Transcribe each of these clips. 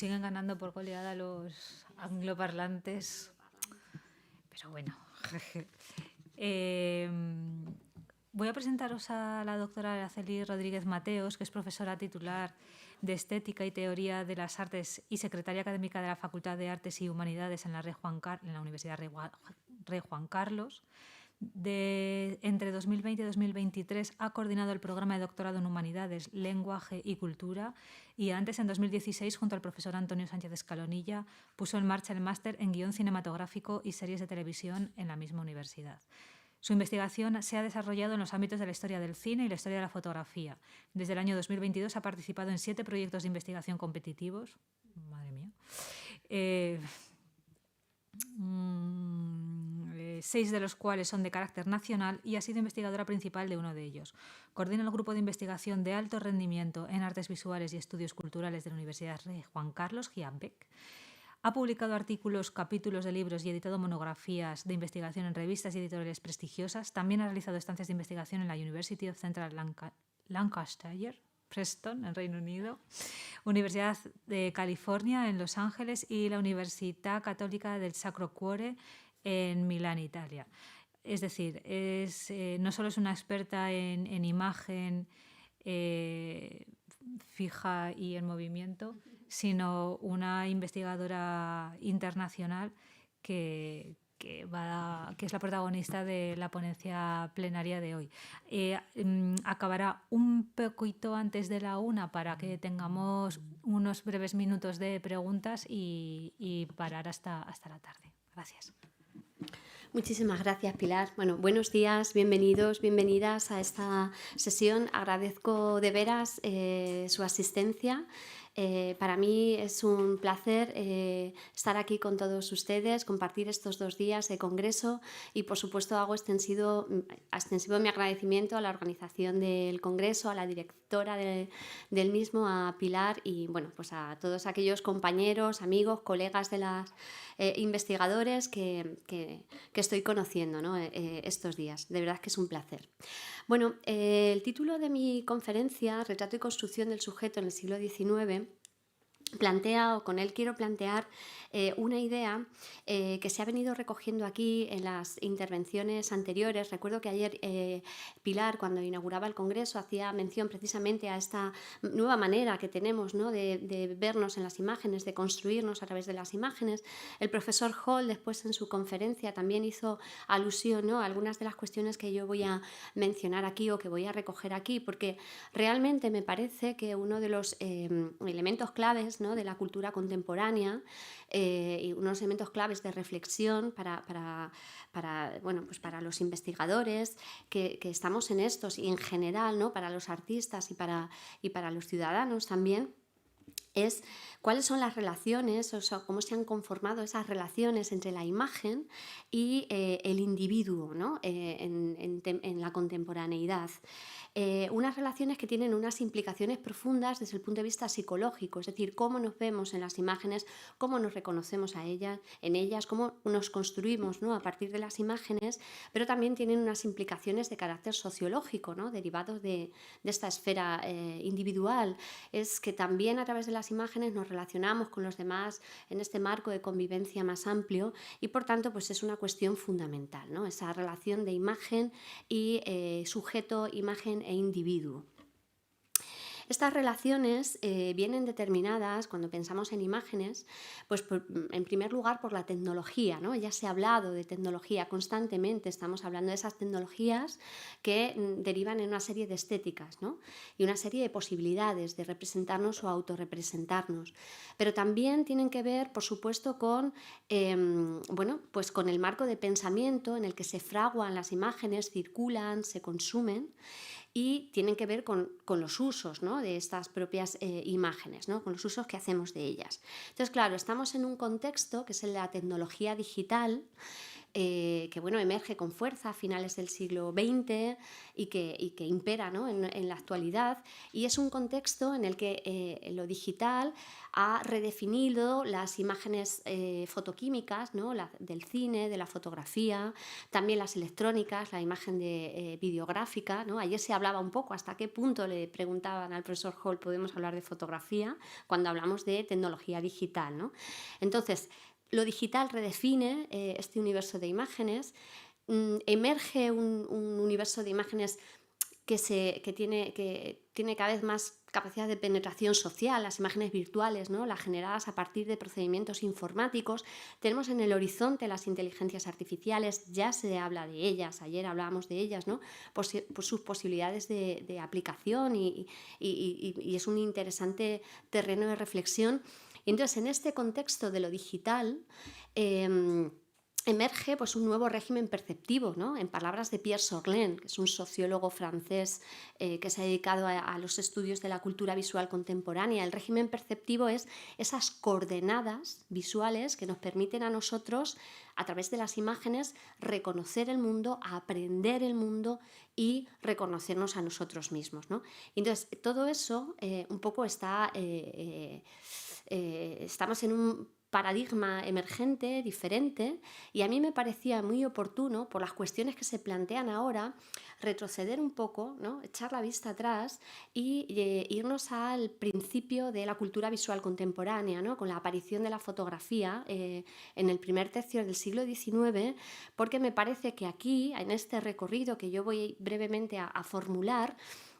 siguen ganando por goleada los angloparlantes, pero bueno. Voy a presentaros a la doctora Araceli Rodríguez Mateos, que es profesora titular de Estética y Teoría de las Artes y secretaria académica de la Facultad de Artes y Humanidades en la Universidad Rey Juan Carlos. Entre 2020 y 2023 ha coordinado el programa de doctorado en Humanidades, Lenguaje y Cultura, y antes, en 2016, junto al profesor Antonio Sánchez Escalonilla, puso en marcha el máster en guión cinematográfico y series de televisión en la misma universidad. Su investigación se ha desarrollado en los ámbitos de la historia del cine y la historia de la fotografía. Desde el año 2022 ha participado en 7 proyectos de investigación competitivos. Madre mía. 6 de los cuales son de carácter nacional, y ha sido investigadora principal de uno de ellos. Coordina el grupo de investigación de alto rendimiento en artes visuales y estudios culturales de la Universidad Rey Juan Carlos, GIAMBEC. Ha publicado artículos, capítulos de libros y editado monografías de investigación en revistas y editoriales prestigiosas. También ha realizado estancias de investigación en la University of Central Lancaster, Preston, en Reino Unido, Universidad de California, en Los Ángeles, y la Università Católica del Sacro Cuore, en Milán, Italia. Es decir, no solo es una experta en imagen fija y en movimiento, sino una investigadora internacional que es la protagonista de la ponencia plenaria de hoy. Acabará un poquito antes de la 1 para que tengamos unos breves minutos de preguntas y parar hasta la tarde. Gracias. Muchísimas gracias, Pilar. Bueno, buenos días, bienvenidos, bienvenidas a esta sesión. Agradezco de veras su asistencia. Para mí es un placer estar aquí con todos ustedes, compartir estos 2 días de congreso, y por supuesto hago extensivo mi agradecimiento a la organización del congreso, a la directora del mismo, a Pilar, y bueno, pues a todos aquellos compañeros, amigos, colegas de las investigadores que estoy conociendo, ¿no? Estos días. De verdad que es un placer. Bueno, el título de mi conferencia, Retrato y construcción del sujeto en el siglo XIX, con él quiero plantear una idea que se ha venido recogiendo aquí en las intervenciones anteriores. Recuerdo que ayer Pilar, cuando inauguraba el Congreso, hacía mención precisamente a esta nueva manera que tenemos, ¿no?, de vernos en las imágenes, de construirnos a través de las imágenes. El profesor Hall después en su conferencia también hizo alusión, ¿no?, a algunas de las cuestiones que yo voy a mencionar aquí o que voy a recoger aquí, porque realmente me parece que uno de los elementos claves, ¿no?, de la cultura contemporánea y unos elementos claves de reflexión para los investigadores que estamos en estos, y en general, ¿no?, para los artistas y para los ciudadanos también, es cuáles son las relaciones, o sea, cómo se han conformado esas relaciones entre la imagen y el individuo, ¿no?, en la contemporaneidad. Unas relaciones que tienen unas implicaciones profundas desde el punto de vista psicológico, es decir, cómo nos vemos en las imágenes, cómo nos reconocemos en ellas, cómo nos construimos, ¿no?, a partir de las imágenes, pero también tienen unas implicaciones de carácter sociológico, ¿no?, derivados de esta esfera individual. Es que también a través de las imágenes nos relacionamos con los demás en este marco de convivencia más amplio, y por tanto pues es una cuestión fundamental, ¿no?, esa relación de imagen y sujeto, imagen e individuo. Estas relaciones vienen determinadas, cuando pensamos en imágenes, pues en primer lugar por la tecnología, ¿no? Ya se ha hablado de tecnología constantemente, estamos hablando de esas tecnologías que derivan en una serie de estéticas, ¿no?, y una serie de posibilidades de representarnos o autorrepresentarnos. Pero también tienen que ver, por supuesto, con el marco de pensamiento en el que se fraguan las imágenes, circulan, se consumen, y tienen que ver con los usos, ¿no?, de estas propias imágenes, ¿no?, con los usos que hacemos de ellas. Entonces, claro, estamos en un contexto que es el de la tecnología digital, que bueno, emerge con fuerza a finales del siglo XX y que impera, ¿no?, en la actualidad, y es un contexto en el que lo digital ha redefinido las imágenes fotoquímicas, ¿no?, del cine, de la fotografía, también las electrónicas, la imagen videográfica, ¿no? Ayer se hablaba un poco hasta qué punto, le preguntaban al profesor Hall, podemos hablar de fotografía cuando hablamos de tecnología digital, ¿no? Entonces, lo digital redefine este universo de imágenes, emerge un universo de imágenes que tiene cada vez más capacidad de penetración social, las imágenes virtuales, ¿no?, las generadas a partir de procedimientos informáticos. Tenemos en el horizonte las inteligencias artificiales, ya se habla de ellas, ayer hablábamos de ellas, ¿no?, por sus posibilidades de aplicación y es un interesante terreno de reflexión. Y entonces, en este contexto de lo digital, emerge pues un nuevo régimen perceptivo, ¿no? En palabras de Pierre Sorlin, que es un sociólogo francés que se ha dedicado a los estudios de la cultura visual contemporánea. El régimen perceptivo es esas coordenadas visuales que nos permiten a nosotros, a través de las imágenes, reconocer el mundo, aprender el mundo y reconocernos a nosotros mismos, ¿no? Entonces, todo eso un poco estamos en un paradigma emergente, diferente, y a mí me parecía muy oportuno, por las cuestiones que se plantean ahora, retroceder un poco, ¿no?, echar la vista atrás y irnos al principio de la cultura visual contemporánea, ¿no?, con la aparición de la fotografía en el primer tercio del siglo XIX, porque me parece que aquí, en este recorrido que yo voy brevemente a formular,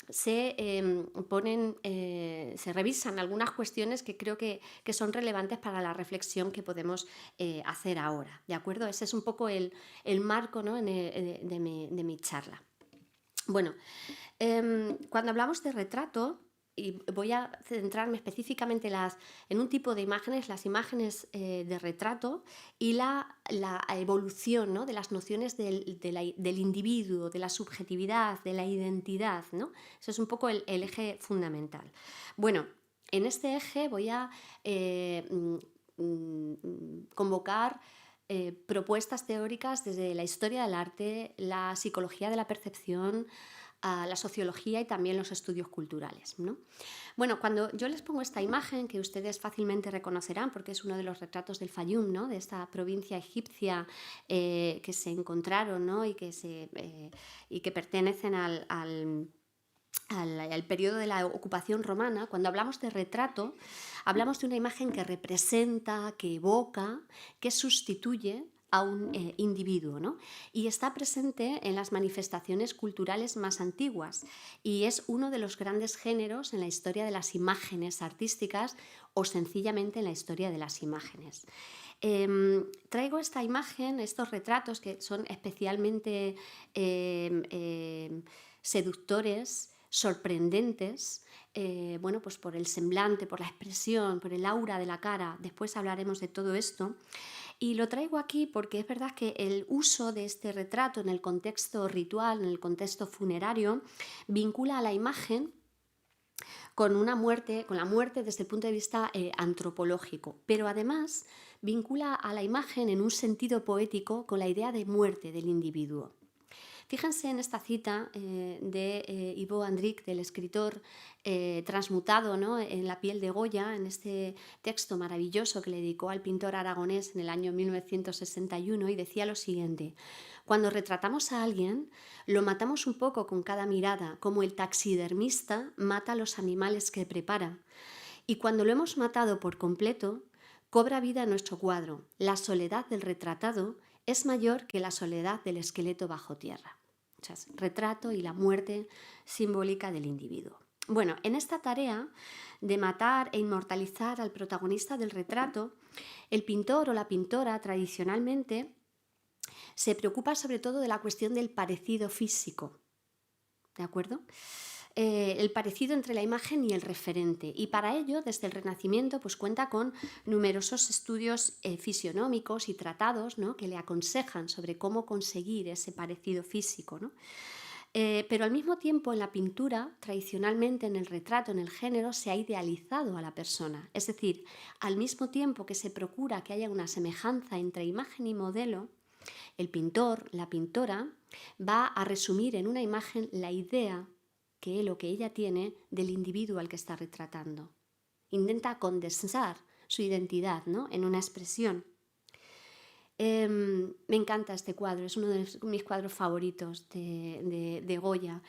se revisan algunas cuestiones que creo que son relevantes para la reflexión que podemos hacer ahora, ¿de acuerdo? Ese es un poco el marco, ¿no?, de mi charla. Bueno, cuando hablamos de retrato, y voy a centrarme específicamente en un tipo de imágenes, las imágenes de retrato y la evolución, ¿no?, de las nociones del individuo, de la subjetividad, de la identidad, ¿no? Eso es un poco el eje fundamental. Bueno, en este eje voy a convocar propuestas teóricas desde la historia del arte, la psicología de la percepción, a la sociología y también los estudios culturales, ¿no? Bueno, cuando yo les pongo esta imagen, que ustedes fácilmente reconocerán porque es uno de los retratos del Fayum, ¿no?, de esta provincia egipcia que se encontraron, ¿no?, y que pertenecen al periodo de la ocupación romana. Cuando hablamos de retrato, hablamos de una imagen que representa, que evoca, que sustituye a un individuo, ¿no? Y está presente en las manifestaciones culturales más antiguas y es uno de los grandes géneros en la historia de las imágenes artísticas o sencillamente en la historia de las imágenes. Traigo esta imagen, estos retratos que son especialmente seductores, sorprendentes, bueno, pues por el semblante, por la expresión, por el aura de la cara. Después hablaremos de todo esto. Y lo traigo aquí porque es verdad que el uso de este retrato en el contexto ritual, en el contexto funerario, vincula a la imagen con la muerte desde el punto de vista antropológico, pero además vincula a la imagen en un sentido poético con la idea de muerte del individuo. Fíjense en esta cita de Ivo Andrić, del escritor transmutado, ¿no?, en la piel de Goya, en este texto maravilloso que le dedicó al pintor aragonés en el año 1961, y decía lo siguiente: cuando retratamos a alguien, lo matamos un poco con cada mirada, como el taxidermista mata a los animales que prepara. Y cuando lo hemos matado por completo, cobra vida nuestro cuadro. La soledad del retratado es mayor que la soledad del esqueleto bajo tierra. O sea, retrato y la muerte simbólica del individuo. Bueno, en esta tarea de matar e inmortalizar al protagonista del retrato, el pintor o la pintora tradicionalmente se preocupa sobre todo de la cuestión del parecido físico, ¿de acuerdo? El parecido entre la imagen y el referente, y para ello desde el Renacimiento pues cuenta con numerosos estudios fisionómicos y tratados, ¿no?, que le aconsejan sobre cómo conseguir ese parecido físico, ¿no? Pero al mismo tiempo en la pintura, tradicionalmente en el retrato, en el género, se ha idealizado a la persona, es decir, al mismo tiempo que se procura que haya una semejanza entre imagen y modelo, El pintor, la pintora, va a resumir en una imagen la idea que él o que ella tiene del individuo al que está retratando. Intenta condensar su identidad, ¿no?, en una expresión. Me encanta este cuadro, es uno de mis cuadros favoritos de Goya.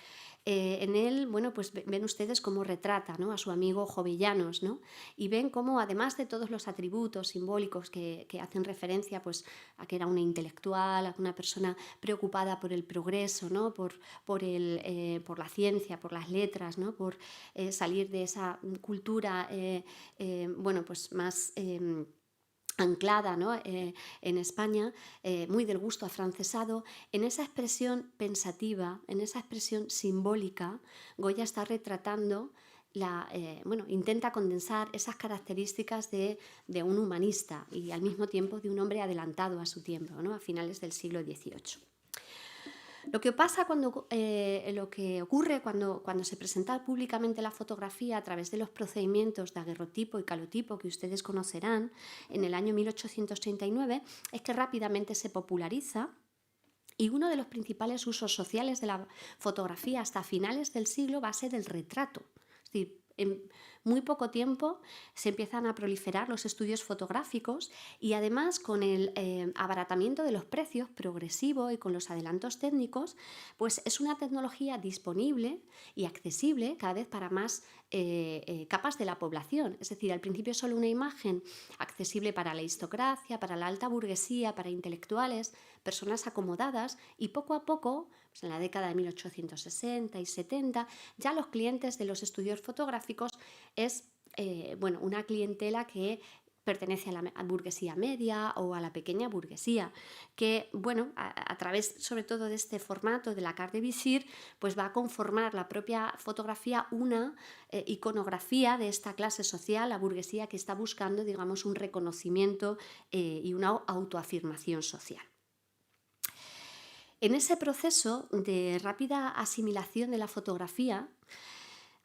En él, bueno, pues ven ustedes cómo retrata, ¿no?, a su amigo Jovellanos, ¿no? Y ven cómo, además de todos los atributos simbólicos que hacen referencia, pues, a que era una intelectual, a una persona preocupada por el progreso, ¿no?, por la ciencia, por las letras, ¿no?, por salir de esa cultura, bueno, pues más anclada, ¿no?, en España, muy del gusto afrancesado. En esa expresión pensativa, en esa expresión simbólica, Goya está retratando bueno, intenta condensar esas características de un humanista y al mismo tiempo de un hombre adelantado a su tiempo, ¿no?, a finales del siglo XVIII. Lo que ocurre cuando se presenta públicamente la fotografía a través de los procedimientos de daguerrotipo y calotipo que ustedes conocerán en el año 1839 es que rápidamente se populariza. Y uno de los principales usos sociales de la fotografía hasta finales del siglo va a ser el retrato. Es decir, en muy poco tiempo se empiezan a proliferar los estudios fotográficos y además con el abaratamiento de los precios progresivo y con los adelantos técnicos, pues es una tecnología disponible y accesible cada vez para más capas de la población. Es decir, al principio solo una imagen accesible para la aristocracia, para la alta burguesía, para intelectuales, personas acomodadas, y poco a poco, pues en la década de 1860 y 70, ya los clientes de los estudios fotográficos es bueno, una clientela que pertenece a la burguesía media o a la pequeña burguesía, que, bueno, a través sobre todo de este formato de la carte de visir, pues va a conformar la propia fotografía una iconografía de esta clase social, la burguesía que está buscando, digamos, un reconocimiento y una autoafirmación social. En ese proceso de rápida asimilación de la fotografía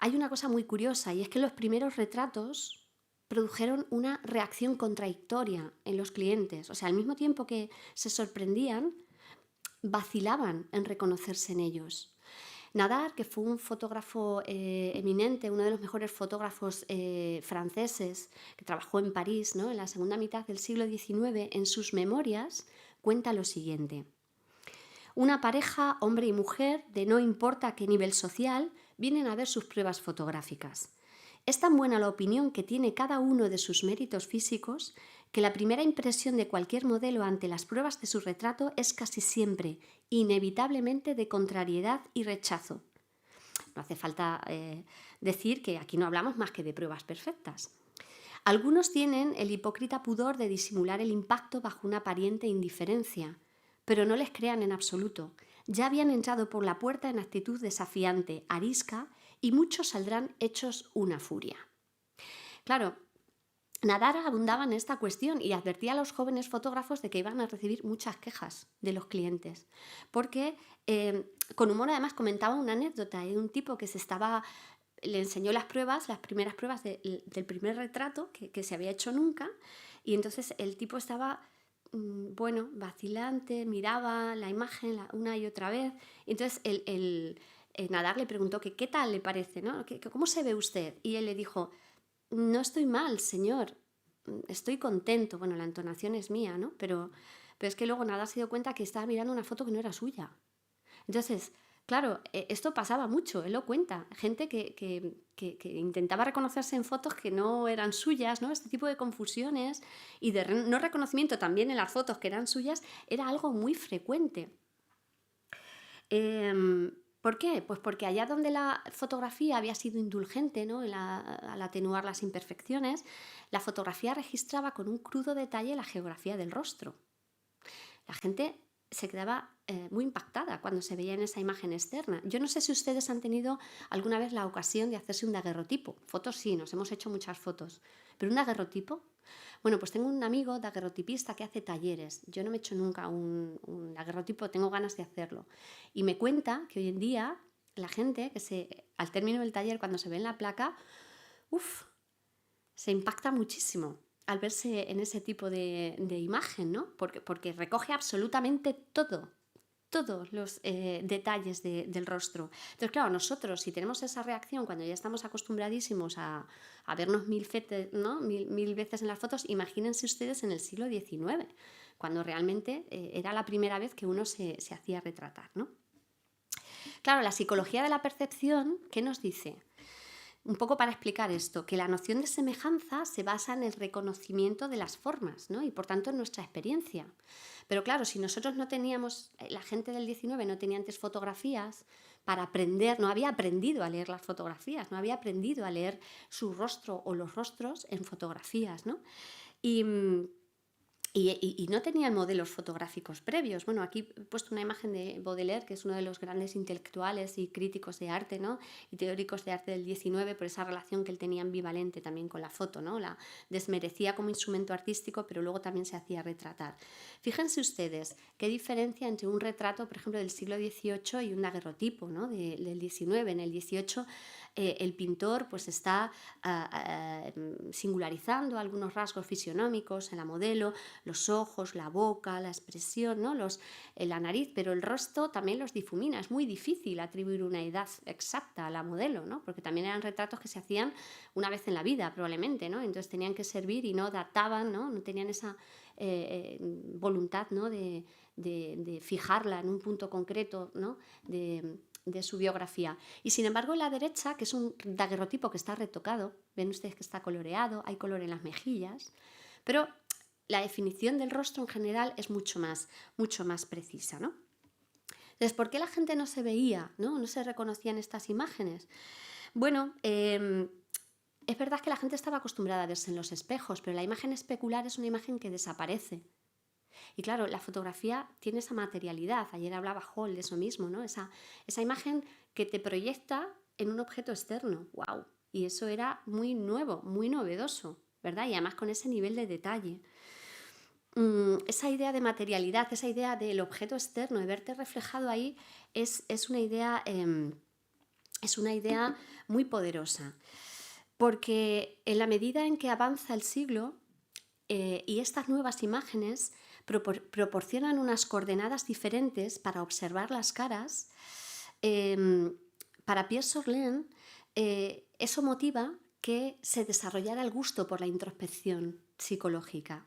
hay una cosa muy curiosa, y es que los primeros retratos produjeron una reacción contradictoria en los clientes. O sea, al mismo tiempo que se sorprendían, vacilaban en reconocerse en ellos. Nadar, que fue un fotógrafo eminente, uno de los mejores fotógrafos franceses, que trabajó en París, ¿no?, en la segunda mitad del siglo XIX, en sus memorias cuenta lo siguiente: una pareja, hombre y mujer, de no importa qué nivel social, vienen a ver sus pruebas fotográficas. Es tan buena la opinión que tiene cada uno de sus méritos físicos que la primera impresión de cualquier modelo ante las pruebas de su retrato es casi siempre, inevitablemente, de contrariedad y rechazo. No hace falta decir que aquí no hablamos más que de pruebas perfectas. Algunos tienen el hipócrita pudor de disimular el impacto bajo una aparente indiferencia, pero no les crean en absoluto. Ya habían entrado por la puerta en actitud desafiante, arisca, y muchos saldrán hechos una furia. Claro, Nadar abundaba en esta cuestión y advertía a los jóvenes fotógrafos de que iban a recibir muchas quejas de los clientes, porque con humor además comentaba una anécdota de un tipo que le enseñó las primeras pruebas del primer retrato que se había hecho nunca, y entonces el tipo estaba bueno, vacilante, miraba la imagen una y otra vez, y entonces el Nadar le preguntó que qué tal le parece, ¿no? ¿Cómo se ve usted? Y él le dijo: no estoy mal, señor, estoy contento. Bueno, la entonación es mía, ¿no? Pero es que luego Nadar se dio cuenta que estaba mirando una foto que no era suya. Entonces, claro, esto pasaba mucho, él lo cuenta. Gente que intentaba reconocerse en fotos que no eran suyas, ¿no? Este tipo de confusiones y de no reconocimiento también en las fotos que eran suyas era algo muy frecuente. ¿Por qué? Pues porque allá donde la fotografía había sido indulgente, ¿no?, al atenuar las imperfecciones, la fotografía registraba con un crudo detalle la geografía del rostro. La gente se quedaba muy impactada cuando se veía en esa imagen externa. Yo no sé si ustedes han tenido alguna vez la ocasión de hacerse un daguerrotipo. Fotos sí, nos hemos hecho muchas fotos. ¿Pero un daguerrotipo? Bueno, pues tengo un amigo daguerrotipista que hace talleres. Yo no me he hecho nunca un daguerrotipo, tengo ganas de hacerlo. Y me cuenta que hoy en día la gente, al término del taller, cuando se ve en la placa, se impacta muchísimo. al verse en ese tipo de imagen, ¿no? Porque recoge absolutamente todo, todos los detalles del rostro. Entonces, claro, nosotros si tenemos esa reacción cuando ya estamos acostumbradísimos a vernos mil veces en las fotos, imagínense ustedes en el siglo XIX, cuando realmente era la primera vez que uno se hacía retratar, ¿no? Claro, la psicología de la percepción, ¿qué nos dice? Un poco para explicar esto, que la noción de semejanza se basa en el reconocimiento de las formas, ¿no? Y por tanto en nuestra experiencia. Pero claro, si nosotros no teníamos, la gente del 19 no tenía antes fotografías para aprender, no había aprendido a leer las fotografías, no había aprendido a leer su rostro o los rostros en fotografías, ¿no? Y no tenían modelos fotográficos previos. Bueno, aquí he puesto una imagen de Baudelaire, que es uno de los grandes intelectuales y críticos de arte, ¿no? Y teóricos de arte del 19, por esa relación que él tenía ambivalente también con la foto, ¿no? La desmerecía como instrumento artístico, pero luego también se hacía retratar. Fíjense ustedes qué diferencia entre un retrato, por ejemplo, del siglo XVIII y un daguerrotipo, ¿no? Del XIX. En el XVIII el pintor pues está singularizando algunos rasgos fisionómicos en la modelo, los ojos, la boca, la expresión, ¿no? La nariz, pero el rostro también los difumina. Es muy difícil atribuir una edad exacta a la modelo, ¿no? Porque también eran retratos que se hacían una vez en la vida, probablemente, ¿no? Entonces tenían que servir y no databan, ¿no? No tenían esa voluntad, ¿no? de fijarla en un punto concreto, ¿no? de su biografía. Y sin embargo, en la derecha, que es un daguerrotipo que está retocado, ven ustedes que está coloreado, hay color en las mejillas, pero la definición del rostro en general es mucho más precisa, ¿no? Entonces, ¿por qué la gente no se veía, no se reconocía en estas imágenes? Bueno, es verdad que la gente estaba acostumbrada a verse en los espejos, pero la imagen especular es una imagen que desaparece. Y claro, la fotografía tiene esa materialidad. Ayer hablaba Hall de eso mismo, ¿no? Esa imagen que te proyecta en un objeto externo. ¡Wow! Y eso era muy nuevo, muy novedoso, ¿verdad? Y además con ese nivel de detalle. Esa idea de materialidad, esa idea del objeto externo, de verte reflejado ahí, es una idea muy poderosa. Porque en la medida en que avanza el siglo y estas nuevas imágenes proporcionan unas coordenadas diferentes para observar las caras, para Pierre Sorlin eso motiva que se desarrollara el gusto por la introspección psicológica.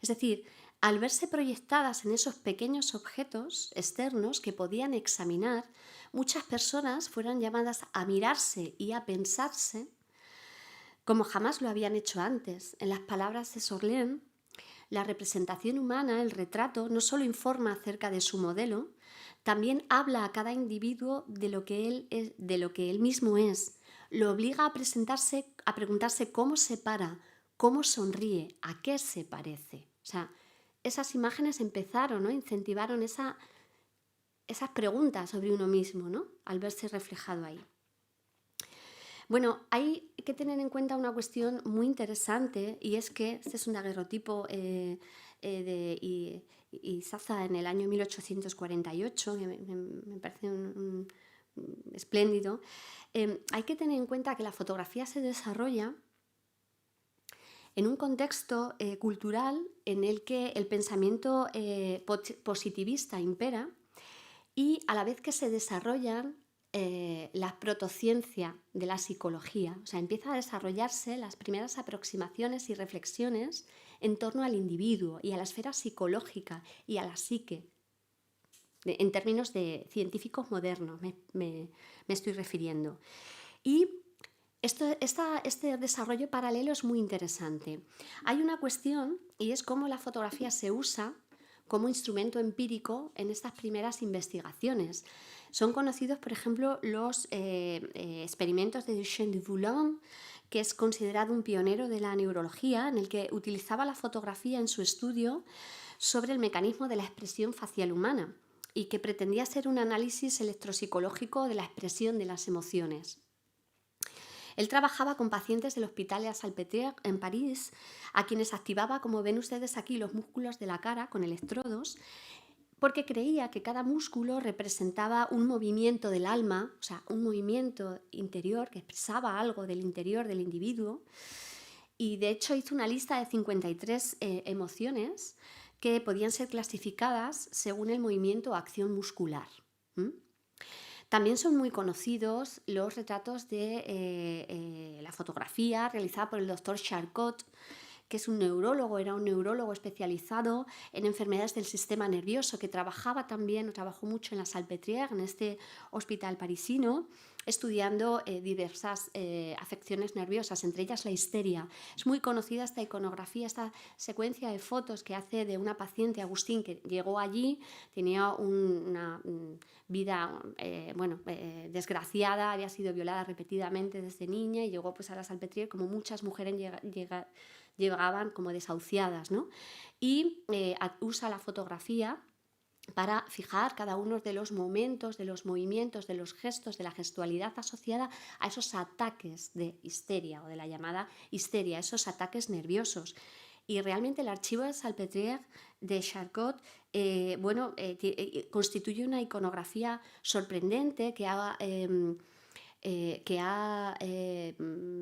Es decir, al verse proyectadas en esos pequeños objetos externos que podían examinar, muchas personas fueron llamadas a mirarse y a pensarse como jamás lo habían hecho antes. En las palabras de Sorlin, la representación humana, el retrato, no solo informa acerca de su modelo, también habla a cada individuo de lo que él mismo es. Lo obliga a preguntarse cómo se para, cómo sonríe, a qué se parece. O sea, esas imágenes empezaron, ¿no? Incentivaron esas preguntas sobre uno mismo, ¿no? Al verse reflejado ahí. Bueno, hay que tener en cuenta una cuestión muy interesante, y es que este es un daguerrotipo de Izaza en el año 1848, que me parece espléndido. Hay que tener en cuenta que la fotografía se desarrolla en un contexto cultural en el que el pensamiento positivista impera, y a la vez que se desarrollan la protociencia de la psicología. O sea, empieza a desarrollarse las primeras aproximaciones y reflexiones en torno al individuo y a la esfera psicológica y a la psique. En términos de científicos modernos me estoy refiriendo. Y este desarrollo paralelo es muy interesante. Hay una cuestión, y es cómo la fotografía se usa como instrumento empírico en estas primeras investigaciones. Son conocidos, por ejemplo, los experimentos de Duchenne de Boulogne, que es considerado un pionero de la neurología, en el que utilizaba la fotografía en su estudio sobre el mecanismo de la expresión facial humana y que pretendía ser un análisis electropsicológico de la expresión de las emociones. Él trabajaba con pacientes del Hospital de la Salpêtrière en París, a quienes activaba, como ven ustedes aquí, los músculos de la cara con electrodos, porque creía que cada músculo representaba un movimiento del alma, o sea, un movimiento interior que expresaba algo del interior del individuo. y de hecho hizo una lista de 53 emociones que podían ser clasificadas según el movimiento o acción muscular. También son muy conocidos los retratos de la fotografía realizada por el doctor Charcot, que es un neurólogo, era un neurólogo especializado en enfermedades del sistema nervioso, que trabajó mucho en la Salpêtrière, en este hospital parisino, estudiando diversas afecciones nerviosas, entre ellas la histeria. Es muy conocida esta iconografía, esta secuencia de fotos que hace de una paciente, Agustín, que llegó allí, tenía una vida desgraciada, había sido violada repetidamente desde niña y llegó pues a la Salpêtrière, como muchas mujeres llegaban como desahuciadas, ¿no? Y usa la fotografía para fijar cada uno de los momentos, de los movimientos, de los gestos, de la gestualidad asociada a esos ataques de histeria o de la llamada histeria, esos ataques nerviosos. Y realmente el archivo de Salpêtrière de Charcot constituye una iconografía sorprendente que ha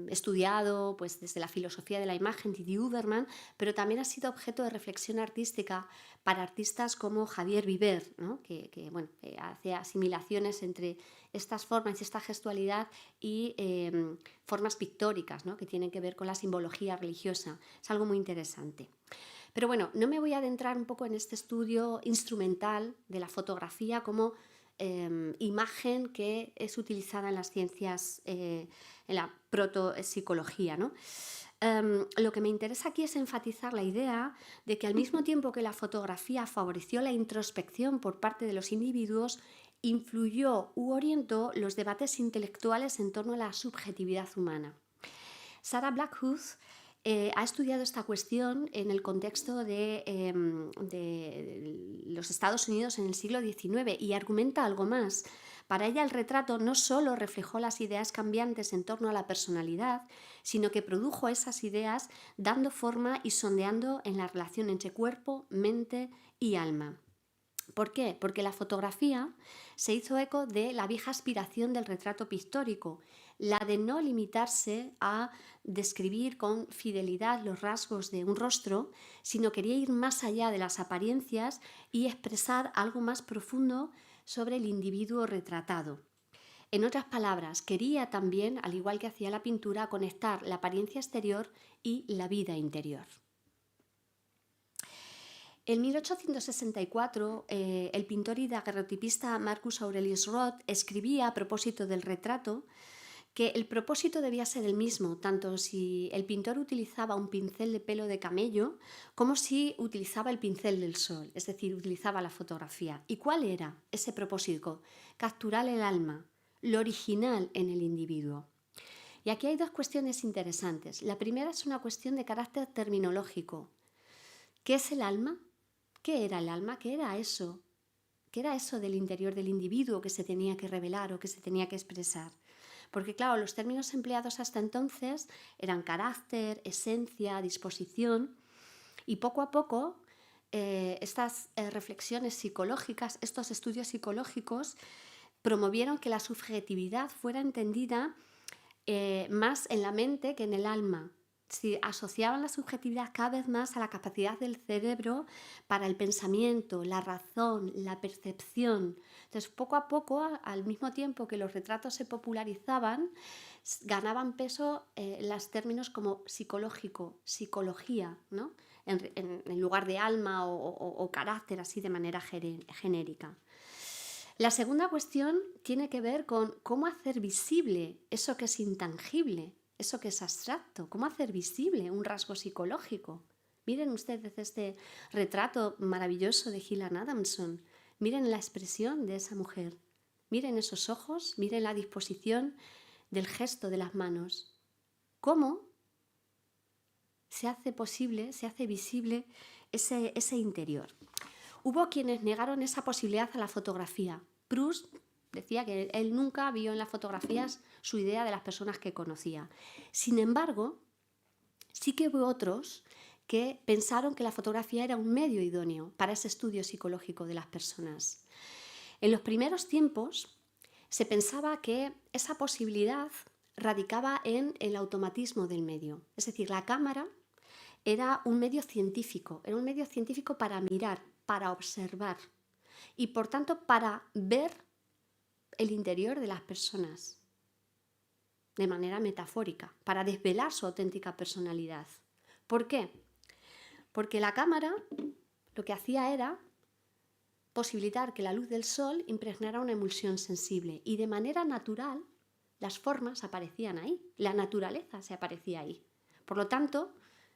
estudiado pues, desde la filosofía de la imagen Didier Uberman, pero también ha sido objeto de reflexión artística para artistas como Javier Viver, ¿no? que hace asimilaciones entre estas formas y esta gestualidad y formas pictóricas, ¿no? que tienen que ver con la simbología religiosa. Es algo muy interesante. Pero bueno, no me voy a adentrar un poco en este estudio instrumental de la fotografía como imagen que es utilizada en las ciencias, en la protopsicología, ¿no? Lo que me interesa aquí es enfatizar la idea de que al mismo tiempo que la fotografía favoreció la introspección por parte de los individuos, influyó u orientó los debates intelectuales en torno a la subjetividad humana. Sarah Blackwood ha estudiado esta cuestión en el contexto de los Estados Unidos en el siglo XIX y argumenta algo más. Para ella el retrato no solo reflejó las ideas cambiantes en torno a la personalidad, sino que produjo esas ideas dando forma y sondeando en la relación entre cuerpo, mente y alma. ¿Por qué? Porque la fotografía se hizo eco de la vieja aspiración del retrato pictórico, la de no limitarse a describir con fidelidad los rasgos de un rostro, sino quería ir más allá de las apariencias y expresar algo más profundo sobre el individuo retratado. En otras palabras, quería también, al igual que hacía la pintura, conectar la apariencia exterior y la vida interior. En 1864, el pintor y daguerrotipista Marcus Aurelius Roth escribía a propósito del retrato que el propósito debía ser el mismo, tanto si el pintor utilizaba un pincel de pelo de camello como si utilizaba el pincel del sol, es decir, utilizaba la fotografía. ¿Y cuál era ese propósito? Capturar el alma, lo original en el individuo. Y aquí hay dos cuestiones interesantes. La primera es una cuestión de carácter terminológico. ¿Qué es el alma? ¿Qué era el alma? ¿Qué era eso? ¿Qué era eso del interior del individuo que se tenía que revelar o que se tenía que expresar? Porque claro, los términos empleados hasta entonces eran carácter, esencia, disposición, y poco a poco estas reflexiones psicológicas, estos estudios psicológicos promovieron que la subjetividad fuera entendida más en la mente que en el alma. Si asociaban la subjetividad cada vez más a la capacidad del cerebro para el pensamiento, la razón, la percepción. Entonces, poco a poco, al mismo tiempo que los retratos se popularizaban, ganaban peso los términos como psicológico, psicología, ¿no? en lugar de alma o carácter, así de manera genérica. La segunda cuestión tiene que ver con cómo hacer visible eso que es intangible, eso que es abstracto, cómo hacer visible un rasgo psicológico. Miren ustedes este retrato maravilloso de Gillian Adamson, miren la expresión de esa mujer, miren esos ojos, miren la disposición del gesto de las manos. ¿Cómo se hace posible, se hace visible ese interior? Hubo quienes negaron esa posibilidad a la fotografía. Proust decía que él nunca vio en las fotografías su idea de las personas que conocía. Sin embargo, sí que hubo otros que pensaron que la fotografía era un medio idóneo para ese estudio psicológico de las personas. En los primeros tiempos se pensaba que esa posibilidad radicaba en el automatismo del medio. Es decir, la cámara era un medio científico para mirar, para observar y por tanto para ver el interior de las personas de manera metafórica, para desvelar su auténtica personalidad. ¿Por qué? Porque la cámara lo que hacía era posibilitar que la luz del sol impregnara una emulsión sensible y de manera natural las formas aparecían ahí, la naturaleza se aparecía ahí. Por lo tanto,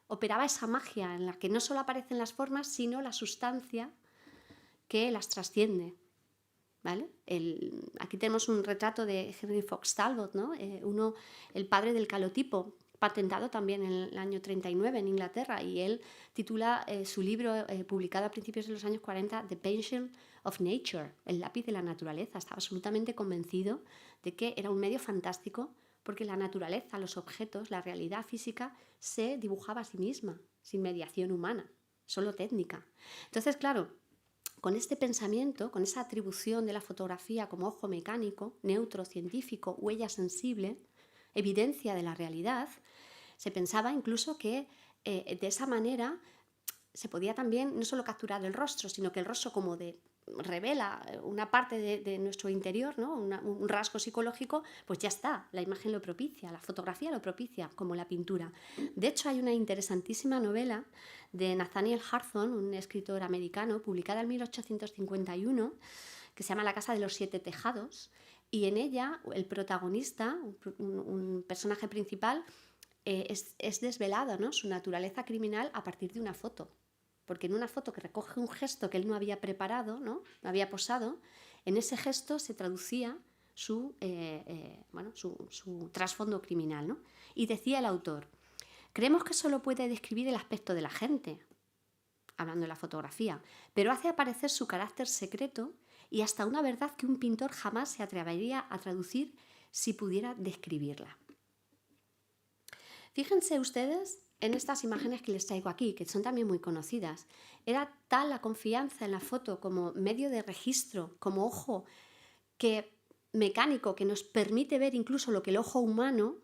operaba esa magia en la que no solo aparecen las formas, sino la sustancia que las trasciende. ¿Vale? Aquí tenemos un retrato de Henry Fox Talbot, ¿no? El padre del calotipo, patentado también en el año 39 en Inglaterra, y él titula su libro publicado a principios de los años 40, The Pencil of Nature, el lápiz de la naturaleza. Estaba absolutamente convencido de que era un medio fantástico porque la naturaleza, los objetos, la realidad física se dibujaba a sí misma, sin mediación humana, solo técnica. Entonces, claro, con este pensamiento, con esa atribución de la fotografía como ojo mecánico, neutro, científico, huella sensible, evidencia de la realidad, se pensaba incluso que de esa manera se podía también no solo capturar el rostro, sino que el rostro como revela una parte de nuestro interior, ¿no? Un rasgo psicológico, pues ya está, la imagen lo propicia, la fotografía lo propicia, como la pintura. De hecho, hay una interesantísima novela de Nathaniel Hawthorne, un escritor americano, publicada en 1851, que se llama La casa de los siete tejados, y en ella el protagonista, un personaje principal, es desvelado, ¿no? Su naturaleza criminal a partir de una foto. Porque en una foto que recoge un gesto que él no había preparado, no había posado, en ese gesto se traducía su trasfondo criminal, ¿no? Y decía el autor: creemos que solo puede describir el aspecto de la gente, hablando de la fotografía, pero hace aparecer su carácter secreto y hasta una verdad que un pintor jamás se atrevería a traducir si pudiera describirla. Fíjense ustedes en estas imágenes que les traigo aquí, que son también muy conocidas. Era tal la confianza en la foto como medio de registro, como ojo mecánico, que nos permite ver incluso lo que el ojo humano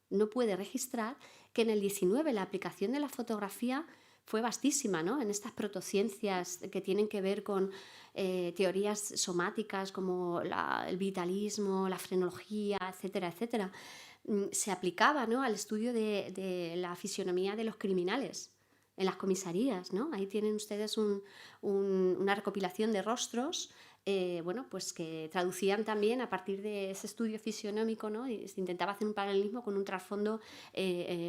no puede registrar, que en el 19 la aplicación de la fotografía fue vastísima, ¿no? En estas protociencias que tienen que ver con teorías somáticas como el vitalismo, la frenología, etcétera, etcétera, se aplicaba, ¿no?, al estudio de la fisionomía de los criminales en las comisarías, ¿no? Ahí tienen ustedes una recopilación de rostros, pues que traducían también a partir de ese estudio fisionómico, ¿no? Y se intentaba hacer un paralelismo con un trasfondo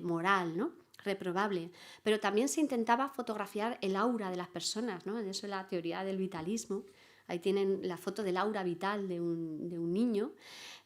moral, ¿no?, reprobable. Pero también se intentaba fotografiar el aura de las personas, ¿no? En eso es la teoría del vitalismo. Ahí tienen la foto del aura vital de un niño.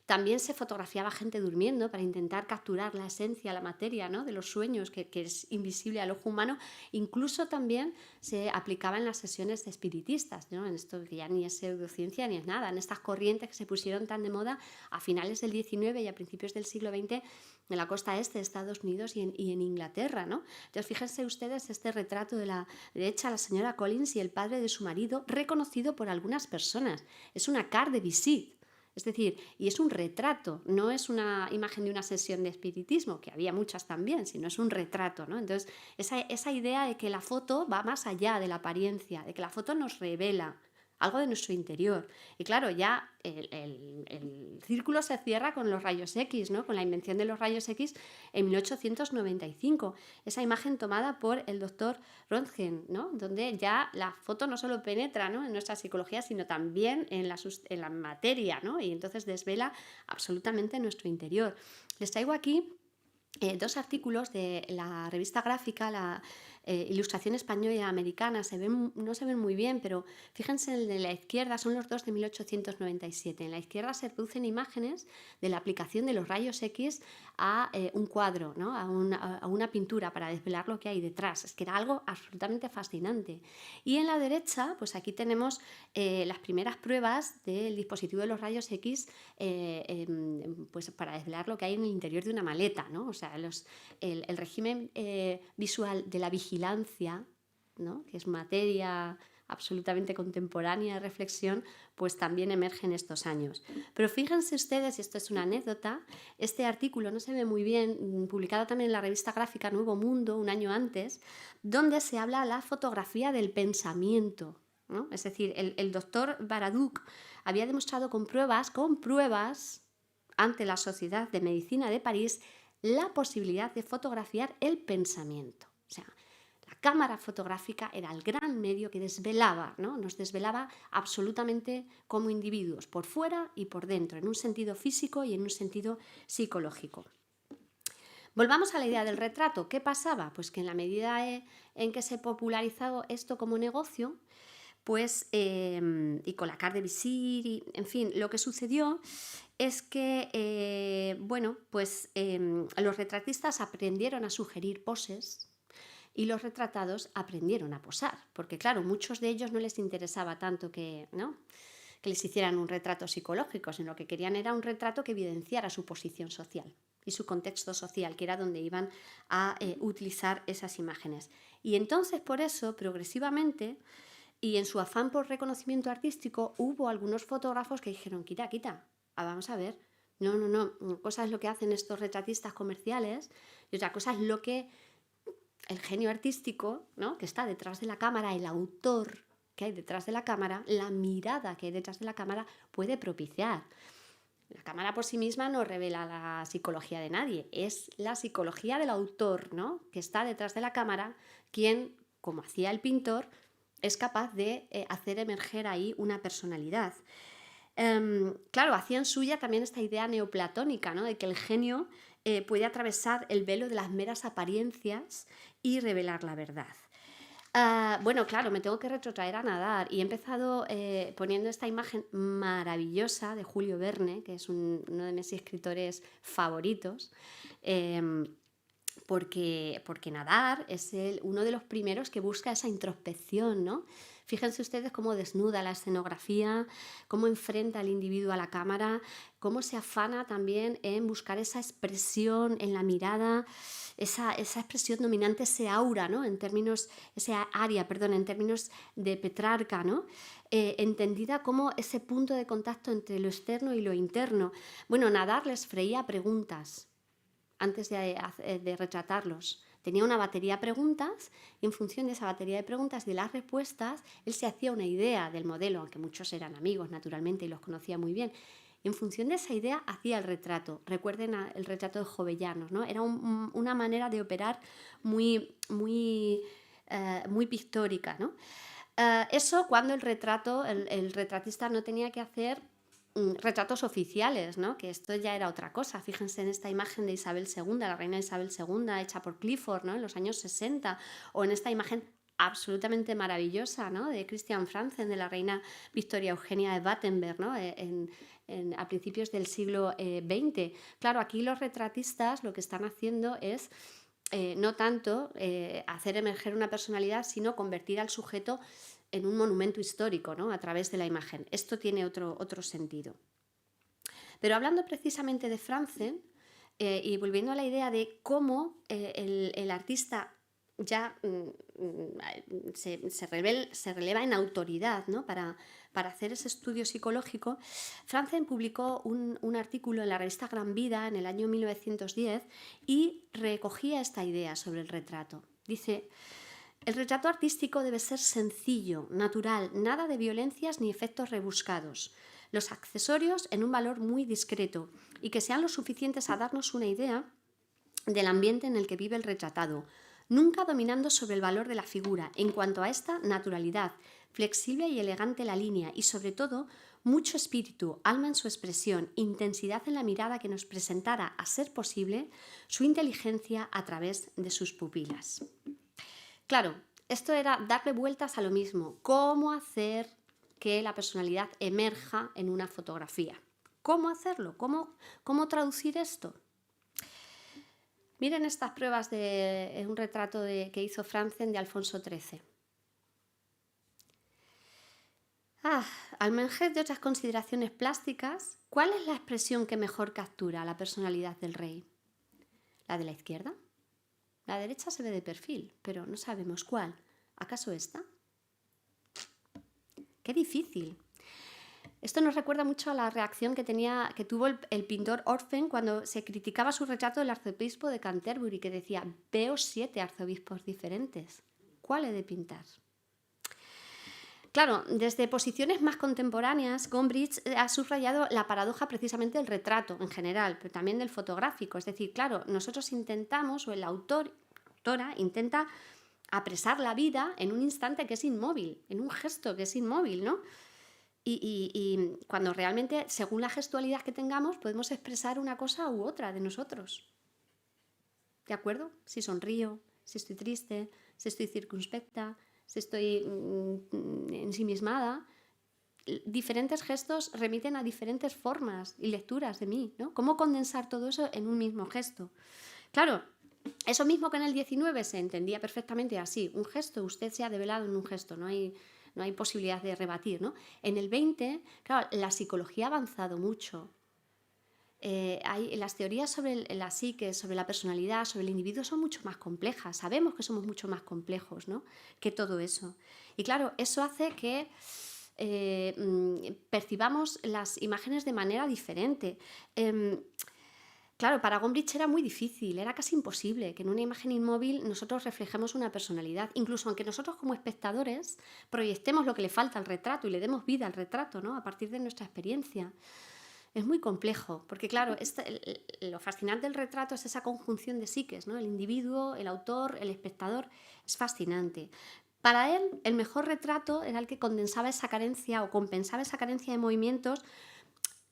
También se fotografiaba gente durmiendo para intentar capturar la esencia, la materia, ¿no?, de los sueños, que es invisible al ojo humano. Incluso también se aplicaba en las sesiones de espiritistas, ¿no?, en esto que ya ni es pseudociencia ni es nada, en estas corrientes que se pusieron tan de moda a finales del XIX y a principios del siglo XX en la costa este de Estados Unidos y en Inglaterra, ¿no? Entonces, fíjense ustedes este retrato de la derecha, la señora Collins y el padre de su marido, reconocido por algunas personas. Es una carte de visite. Es decir, y es un retrato, no es una imagen de una sesión de espiritismo, que había muchas también, sino es un retrato, ¿no? Entonces, esa idea de que la foto va más allá de la apariencia, de que la foto nos revela algo de nuestro interior. Y claro, ya el círculo se cierra con los rayos X, ¿no?, con la invención de los rayos X en 1895. Esa imagen tomada por el doctor Röntgen, ¿no?, donde ya la foto no solo penetra, ¿no?, en nuestra psicología, sino también en la materia, ¿no?, y entonces desvela absolutamente nuestro interior. Les traigo aquí dos artículos de la revista gráfica, la Ilustración Española y Americana. No se ven muy bien, pero fíjense, en el de la izquierda son los dos de 1897. En la izquierda se producen imágenes de la aplicación de los rayos X a un cuadro, ¿no?, a una pintura, para desvelar lo que hay detrás. Es que era algo absolutamente fascinante. Y en la derecha, pues aquí tenemos las primeras pruebas del dispositivo de los rayos X, pues para desvelar lo que hay en el interior de una maleta, ¿no? O sea, el régimen visual de la vigilancia, ¿no?, que es materia absolutamente contemporánea de reflexión, pues también emerge en estos años. Pero fíjense ustedes, y esto es una anécdota, este artículo no se ve muy bien, publicado también en la revista gráfica Nuevo Mundo un año antes, donde se habla de la fotografía del pensamiento, ¿no? Es decir, el doctor Baraduc había demostrado con pruebas ante la Sociedad de Medicina de París la posibilidad de fotografiar el pensamiento. O sea, la cámara fotográfica era el gran medio que desvelaba, ¿no? Nos desvelaba absolutamente como individuos, por fuera y por dentro, en un sentido físico y en un sentido psicológico. Volvamos a la idea del retrato. ¿Qué pasaba? Pues que en la medida en que se popularizó esto como negocio, pues, y con la carte de visir, y, en fin, lo que sucedió es que, los retratistas aprendieron a sugerir poses y los retratados aprendieron a posar, porque claro, muchos de ellos no les interesaba tanto que les hicieran un retrato psicológico, sino que querían era un retrato que evidenciara su posición social y su contexto social, que era donde iban a utilizar esas imágenes. Y entonces, por eso, progresivamente, y en su afán por reconocimiento artístico, hubo algunos fotógrafos que dijeron, quita, vamos a ver, no, una cosa es lo que hacen estos retratistas comerciales y otra cosa es lo que el genio artístico, ¿no?, que está detrás de la cámara, el autor que hay detrás de la cámara, la mirada que hay detrás de la cámara puede propiciar. La cámara por sí misma no revela la psicología de nadie, es la psicología del autor, ¿no?, que está detrás de la cámara, quien, como hacía el pintor, es capaz de hacer emerger ahí una personalidad. Claro, hacían suya también esta idea neoplatónica, ¿no?, de que el genio puede atravesar el velo de las meras apariencias y revelar la verdad. Bueno, claro, me tengo que retrotraer a Nadar y he empezado poniendo esta imagen maravillosa de Julio Verne, que es uno de mis escritores favoritos, porque Nadar es uno de los primeros que busca esa introspección, ¿no? Fíjense ustedes cómo desnuda la escenografía, cómo enfrenta al individuo a la cámara, cómo se afana también en buscar esa expresión en la mirada, esa expresión dominante, ese aura, ¿no?, en términos de Petrarca, ¿no?, entendida como ese punto de contacto entre lo externo y lo interno. Bueno, Nadar les freía preguntas antes de retratarlos. Tenía una batería de preguntas y en función de esa batería de preguntas y de las respuestas, él se hacía una idea del modelo, aunque muchos eran amigos naturalmente y los conocía muy bien. En función de esa idea hacía el retrato. Recuerden el retrato de Jovellanos, ¿no? Era una manera de operar muy pictórica, ¿no? Eso cuando el retratista no tenía que hacer retratos oficiales, ¿no?, que esto ya era otra cosa. Fíjense en esta imagen de Isabel II, la reina Isabel II, hecha por Clifford, ¿no?, en los años 60, o en esta imagen absolutamente maravillosa, ¿no?, de Christian Franzen, de la reina Victoria Eugenia de Battenberg, ¿no?, a principios del siglo XX. Claro, aquí los retratistas lo que están haciendo es no tanto hacer emerger una personalidad, sino convertir al sujeto en un monumento histórico, ¿no?, a través de la imagen. Esto tiene otro sentido. Pero hablando precisamente de Franzen, y volviendo a la idea de cómo el artista ya se releva en autoridad, ¿no?, para hacer ese estudio psicológico, Franzen publicó un artículo en la revista Gran Vida en el año 1910 y recogía esta idea sobre el retrato. Dice: el retrato artístico debe ser sencillo, natural, nada de violencias ni efectos rebuscados. Los accesorios en un valor muy discreto y que sean lo suficientes a darnos una idea del ambiente en el que vive el retratado, nunca dominando sobre el valor de la figura, en cuanto a esta naturalidad, flexible y elegante la línea y sobre todo mucho espíritu, alma en su expresión, intensidad en la mirada que nos presentara, a ser posible, su inteligencia a través de sus pupilas. Claro, esto era darle vueltas a lo mismo, cómo hacer que la personalidad emerja en una fotografía. ¿Cómo hacerlo? ¿Cómo traducir esto? Miren estas pruebas de un retrato que hizo Franzen de Alfonso XIII. Al margen de otras consideraciones plásticas, ¿cuál es la expresión que mejor captura la personalidad del rey? ¿La de la izquierda? La derecha se ve de perfil, pero no sabemos cuál. ¿Acaso esta? Qué difícil. Esto nos recuerda mucho a la reacción que tuvo el pintor Orffen cuando se criticaba su retrato del arzobispo de Canterbury, que decía: veo 7 arzobispos diferentes. ¿Cuál he de pintar? Claro, desde posiciones más contemporáneas, Gombrich ha subrayado la paradoja precisamente del retrato en general, pero también del fotográfico. Es decir, claro, nosotros intentamos, o el autora intenta apresar la vida en un instante que es inmóvil, en un gesto que es inmóvil, ¿no? Y cuando realmente, según la gestualidad que tengamos, podemos expresar una cosa u otra de nosotros. ¿De acuerdo? Si sonrío, si estoy triste, si estoy circunspecta, si estoy ensimismada. Diferentes gestos remiten a diferentes formas y lecturas de mí, ¿no? ¿Cómo condensar todo eso en un mismo gesto? Claro, eso mismo que en el 19 se entendía perfectamente así. Un gesto, usted se ha develado en un gesto, no hay posibilidad de rebatir, ¿no? En el 20, claro, la psicología ha avanzado mucho. Las teorías sobre la psique, sobre la personalidad, sobre el individuo son mucho más complejas. Sabemos que somos mucho más complejos, ¿no?, que todo eso. Y claro, eso hace que percibamos las imágenes de manera diferente. Claro, para Gombrich era muy difícil, era casi imposible que en una imagen inmóvil nosotros reflejemos una personalidad, incluso aunque nosotros como espectadores proyectemos lo que le falta al retrato y le demos vida al retrato, ¿no?, a partir de nuestra experiencia. Es muy complejo, porque claro, lo fascinante del retrato es esa conjunción de psiques, ¿no? El individuo, el autor, el espectador, es fascinante. Para él, el mejor retrato era el que condensaba esa carencia o compensaba esa carencia de movimientos,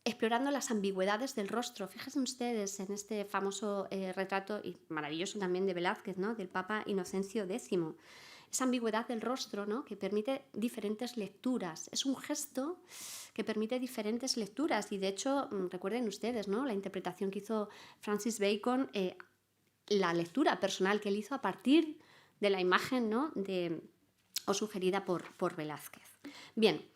explorando las ambigüedades del rostro. Fíjense ustedes en este famoso retrato, y maravilloso también, de Velázquez, ¿no?, del Papa Inocencio X. Esa ambigüedad del rostro, ¿no?, que permite diferentes lecturas. Es un gesto que permite diferentes lecturas. Y de hecho, recuerden ustedes, ¿no?, la interpretación que hizo Francis Bacon, la lectura personal que él hizo a partir de la imagen, ¿no?, o sugerida por Velázquez. Bien.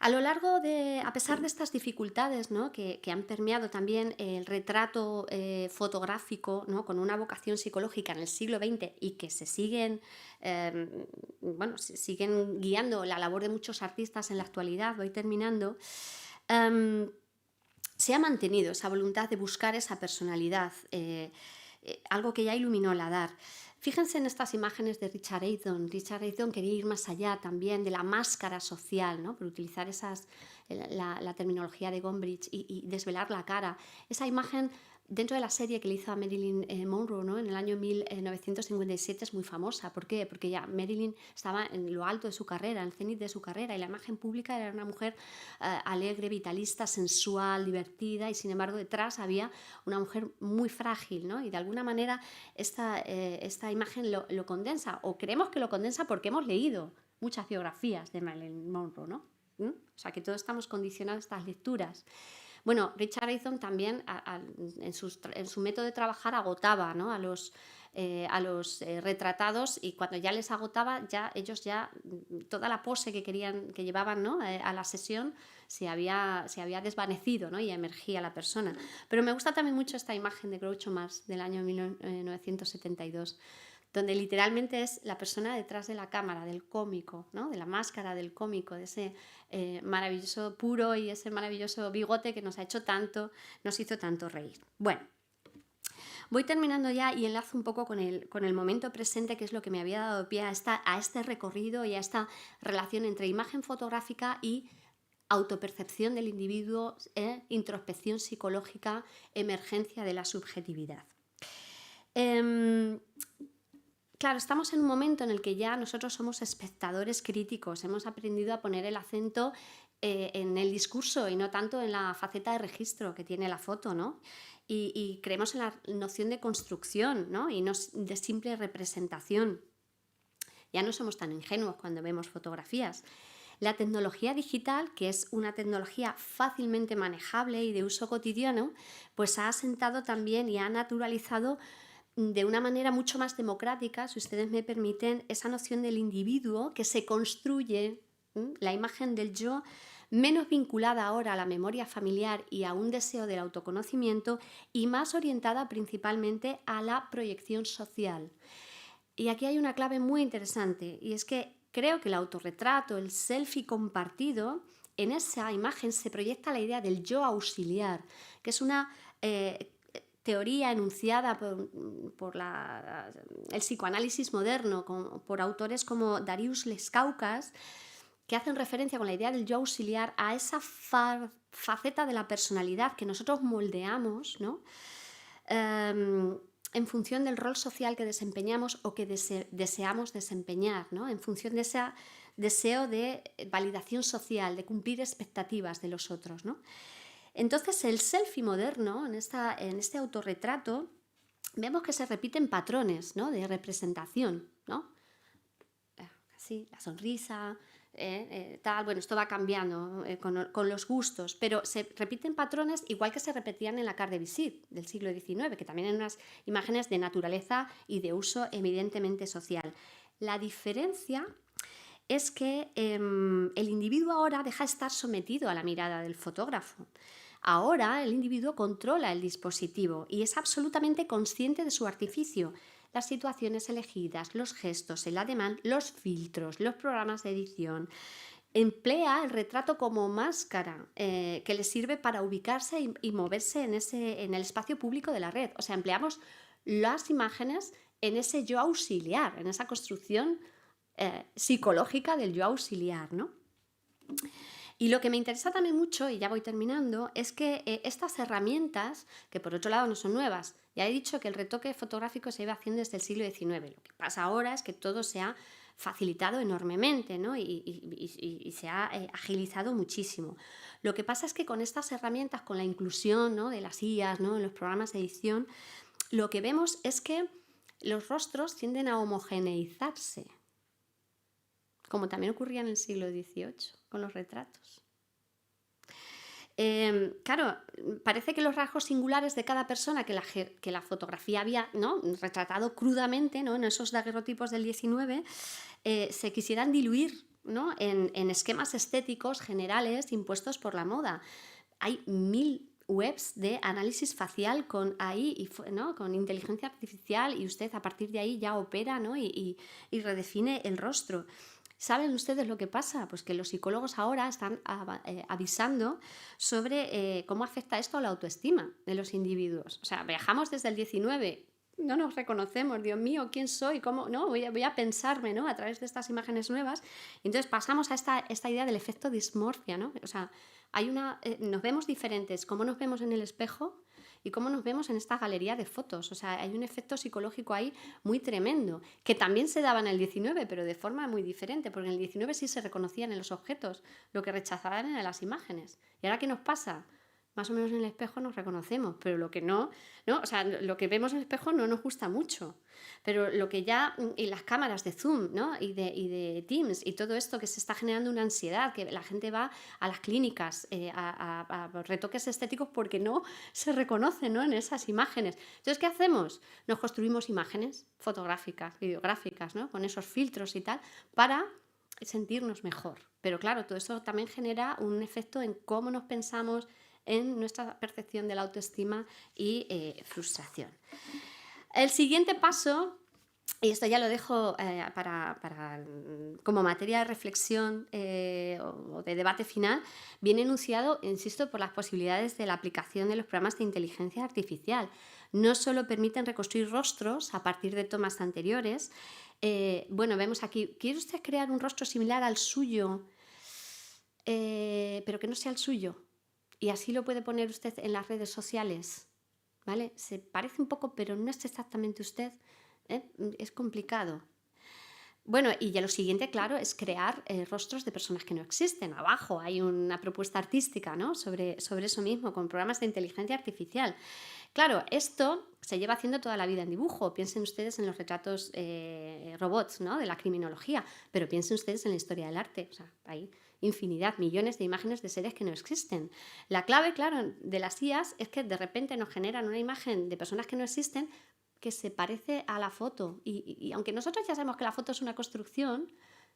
A pesar de estas dificultades, ¿no?, que han permeado también el retrato fotográfico, ¿no?, con una vocación psicológica en el siglo XX y que siguen guiando la labor de muchos artistas en la actualidad, voy terminando, se ha mantenido esa voluntad de buscar esa personalidad, algo que ya iluminó Ladar. Fíjense en estas imágenes de Richard Avedon. Richard Avedon quería ir más allá también de la máscara social, ¿no?, por utilizar la terminología de Gombrich y desvelar la cara. Esa imagen dentro de la serie que le hizo a Marilyn Monroe, ¿no?, en el año 1957 es muy famosa. ¿Por qué? Porque ya Marilyn estaba en lo alto de su carrera, en el cenit de su carrera, y la imagen pública era una mujer alegre, vitalista, sensual, divertida, y sin embargo detrás había una mujer muy frágil, ¿no? Y de alguna manera esta imagen lo condensa, o creemos que lo condensa porque hemos leído muchas biografías de Marilyn Monroe, ¿no? O sea, que todos estamos condicionados a estas lecturas. Bueno, Richard Avedon también en su método de trabajar agotaba, ¿no?, a los retratados, y cuando ya les agotaba, ellos toda la pose que llevaban, ¿no?, a la sesión se había desvanecido, ¿no?, y emergía la persona. Pero me gusta también mucho esta imagen de Groucho Marx del año 1972, donde literalmente es la persona detrás de la cámara, del cómico, ¿no?, de la máscara del cómico, de ese maravilloso puro y ese maravilloso bigote que nos hizo tanto reír. Bueno, voy terminando ya y enlazo un poco con el momento presente, que es lo que me había dado pie a este recorrido y a esta relación entre imagen fotográfica y autopercepción del individuo, introspección psicológica, emergencia de la subjetividad. Claro, estamos en un momento en el que ya nosotros somos espectadores críticos, hemos aprendido a poner el acento en el discurso y no tanto en la faceta de registro que tiene la foto, ¿no? Y creemos en la noción de construcción, ¿no?, y no de simple representación. Ya no somos tan ingenuos cuando vemos fotografías. La tecnología digital, que es una tecnología fácilmente manejable y de uso cotidiano, pues ha asentado también y ha naturalizado de una manera mucho más democrática, si ustedes me permiten, esa noción del individuo que se construye, la imagen del yo, menos vinculada ahora a la memoria familiar y a un deseo del autoconocimiento, y más orientada principalmente a la proyección social. Y aquí hay una clave muy interesante, y es que creo que el autorretrato, el selfie compartido, en esa imagen se proyecta la idea del yo auxiliar, que es una teoría enunciada por el psicoanálisis moderno, por autores como Darius Leskaukas, que hacen referencia con la idea del yo auxiliar a esa faceta de la personalidad que nosotros moldeamos, ¿no? En función del rol social que desempeñamos o que deseamos desempeñar, ¿no? En función de ese deseo de validación social, de cumplir expectativas de los otros, ¿no? Entonces el selfie moderno, en este autorretrato, vemos que se repiten patrones, ¿no? De representación, ¿no? Así, la sonrisa, tal, bueno, esto va cambiando con los gustos, pero se repiten patrones igual que se repetían en la carte de visite del siglo XIX, que también eran unas imágenes de naturaleza y de uso evidentemente social. La diferencia es que el individuo ahora deja de estar sometido a la mirada del fotógrafo. Ahora el individuo controla el dispositivo y es absolutamente consciente de su artificio, las situaciones elegidas, los gestos, el ademán, los filtros, los programas de edición. Emplea el retrato como máscara que le sirve para ubicarse y moverse en el espacio público de la red. O sea, empleamos las imágenes en ese yo auxiliar, en esa construcción psicológica del yo auxiliar, ¿no? Y lo que me interesa también mucho, y ya voy terminando, es que estas herramientas, que por otro lado no son nuevas, ya he dicho que el retoque fotográfico se iba haciendo desde el siglo XIX. Lo que pasa ahora es que todo se ha facilitado enormemente, ¿no? y se ha agilizado muchísimo. Lo que pasa es que con estas herramientas, con la inclusión, ¿no? de las IAs, ¿no? en los programas de edición, lo que vemos es que los rostros tienden a homogeneizarse, como también ocurría en el siglo XVIII con los retratos. Claro, parece que los rasgos singulares de cada persona que la fotografía había, ¿no? retratado crudamente, ¿no? en esos daguerrotipos del XIX, se quisieran diluir, ¿no? en esquemas estéticos generales impuestos por la moda. Hay 1000 webs de análisis facial con AI, ¿no? con inteligencia artificial, y usted a partir de ahí ya opera, ¿no? y redefine el rostro. ¿Saben ustedes lo que pasa? Pues que los psicólogos ahora están avisando sobre cómo afecta esto a la autoestima de los individuos. O sea, viajamos desde el 19, no nos reconocemos, Dios mío, ¿quién soy? ¿Cómo? ¿No? Voy a pensarme, ¿no? a través de estas imágenes nuevas. Entonces pasamos a esta idea del efecto dismorfia, ¿no? O sea, nos vemos diferentes, cómo nos vemos en el espejo y cómo nos vemos en esta galería de fotos. O sea, hay un efecto psicológico ahí muy tremendo, que también se daba en el 19, pero de forma muy diferente, porque en el 19 sí se reconocían en los objetos lo que rechazaban en las imágenes. ¿Y ahora qué nos pasa? Más o menos en el espejo nos reconocemos, pero lo que no, o sea, lo que vemos en el espejo no nos gusta mucho. Pero lo que ya, y las cámaras de zoom, ¿no? y de Teams, y todo esto que se está generando una ansiedad, que la gente va a las clínicas a retoques estéticos porque no se reconoce, ¿no? en esas imágenes. Entonces, ¿qué hacemos? Nos construimos imágenes fotográficas, videográficas, ¿no? con esos filtros y tal, para sentirnos mejor. Pero claro, todo eso también genera un efecto en cómo nos pensamos, en nuestra percepción de la autoestima y frustración. El siguiente paso, y esto ya lo dejo como materia de reflexión o de debate final, viene enunciado, insisto, por las posibilidades de la aplicación de los programas de inteligencia artificial. No solo permiten reconstruir rostros a partir de tomas anteriores. Bueno, vemos aquí, ¿quiere usted crear un rostro similar al suyo, pero que no sea el suyo? Y así lo puede poner usted en las redes sociales, ¿vale? Se parece un poco, pero no es exactamente usted, ¿eh? Es complicado. Bueno, y ya lo siguiente, claro, es crear rostros de personas que no existen. Abajo hay una propuesta artística, ¿no? sobre eso mismo, con programas de inteligencia artificial. Claro, esto se lleva haciendo toda la vida en dibujo. Piensen ustedes en los retratos robots, ¿no? de la criminología, pero piensen ustedes en la historia del arte. O sea, hay infinidad, millones de imágenes de seres que no existen. La clave, claro, de las IAs es que de repente nos generan una imagen de personas que no existen que se parece a la foto. Y aunque nosotros ya sabemos que la foto es una construcción,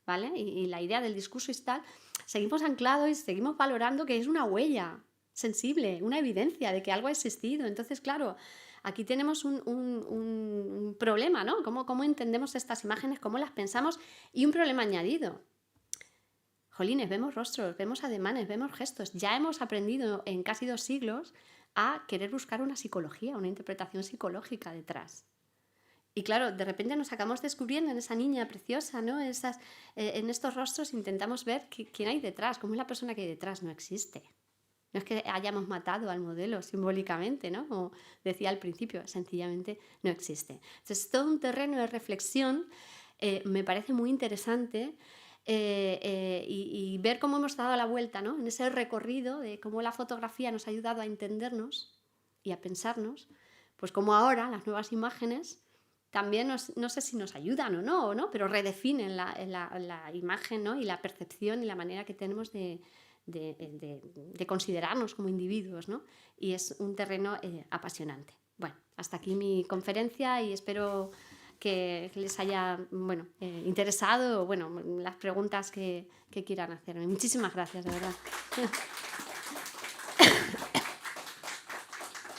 ¿vale? Y la idea del discurso y tal, seguimos anclados y seguimos valorando que es una huella sensible, una evidencia de que algo ha existido. Entonces, claro, aquí tenemos un problema, ¿no? ¿Cómo entendemos estas imágenes, cómo las pensamos? Y un problema añadido. Jolines, vemos rostros, vemos ademanes, vemos gestos. Ya hemos aprendido en casi 2 siglos a querer buscar una psicología, una interpretación psicológica detrás. Y claro, de repente nos acabamos descubriendo en esa niña preciosa, ¿no? En estos rostros intentamos ver quién hay detrás, cómo es la persona que hay detrás. No existe. No es que hayamos matado al modelo simbólicamente, ¿no? Como decía al principio, sencillamente no existe. Entonces, todo un terreno de reflexión me parece muy interesante y ver cómo hemos dado la vuelta, ¿no? En ese recorrido de cómo la fotografía nos ha ayudado a entendernos y a pensarnos, pues como ahora las nuevas imágenes también no sé si nos ayudan o no, pero redefinen la imagen, ¿no? Y la percepción y la manera que tenemos de considerarnos como individuos, ¿no? Y es un terreno apasionante. Bueno, hasta aquí mi conferencia y espero que les haya interesado las preguntas que quieran hacerme. Muchísimas gracias, de verdad.